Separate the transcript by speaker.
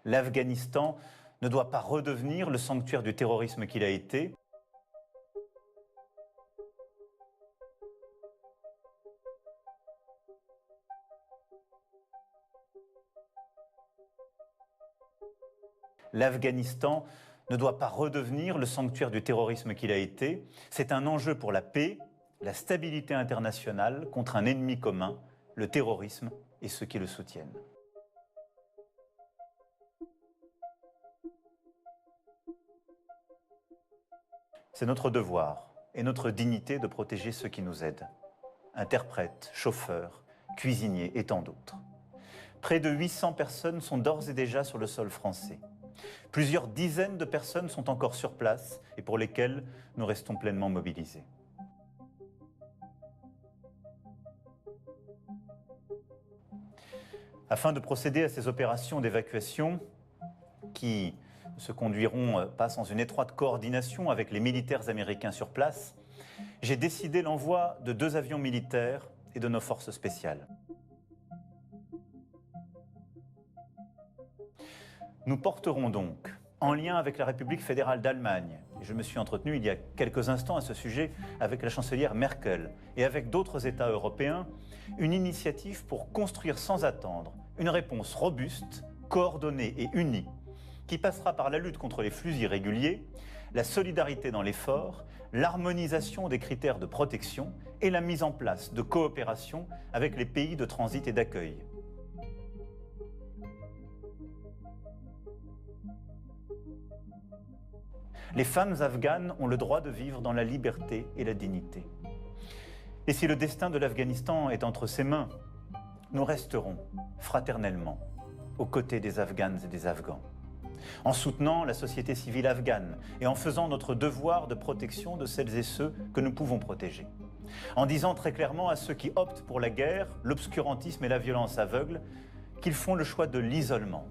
Speaker 1: L'Afghanistan ne doit pas redevenir le sanctuaire du terrorisme qu'il a été. L'Afghanistan ne doit pas redevenir le sanctuaire du terrorisme qu'il a été. C'est un enjeu pour la paix, la stabilité internationale contre un ennemi commun, le terrorisme et ceux qui le soutiennent. C'est notre devoir et notre dignité de protéger ceux qui nous aident. Interprètes, chauffeurs, cuisiniers et tant d'autres. Près de 800 personnes sont d'ores et déjà sur le sol français. Plusieurs dizaines de personnes sont encore sur place et pour lesquelles nous restons pleinement mobilisés. Afin de procéder à ces opérations d'évacuation qui ne se conduiront pas sans une étroite coordination avec les militaires américains sur place, j'ai décidé l'envoi de 2 avions militaires et de nos forces spéciales. Nous porterons donc, en lien avec la République fédérale d'Allemagne, et je me suis entretenu il y a quelques instants à ce sujet avec la chancelière Merkel et avec d'autres États européens, une initiative pour construire sans attendre une réponse robuste, coordonnée et unie, qui passera par la lutte contre les flux irréguliers, la solidarité dans l'effort, l'harmonisation des critères de protection et la mise en place de coopération avec les pays de transit et d'accueil. Les femmes afghanes ont le droit de vivre dans la liberté et la dignité. Et si le destin de l'Afghanistan est entre ses mains, nous resterons fraternellement aux côtés des Afghanes et des Afghans, en soutenant la société civile afghane et en faisant notre devoir de protection de celles et ceux que nous pouvons protéger. En disant très clairement à ceux qui optent pour la guerre, l'obscurantisme et la violence aveugle qu'ils font le choix de l'isolement.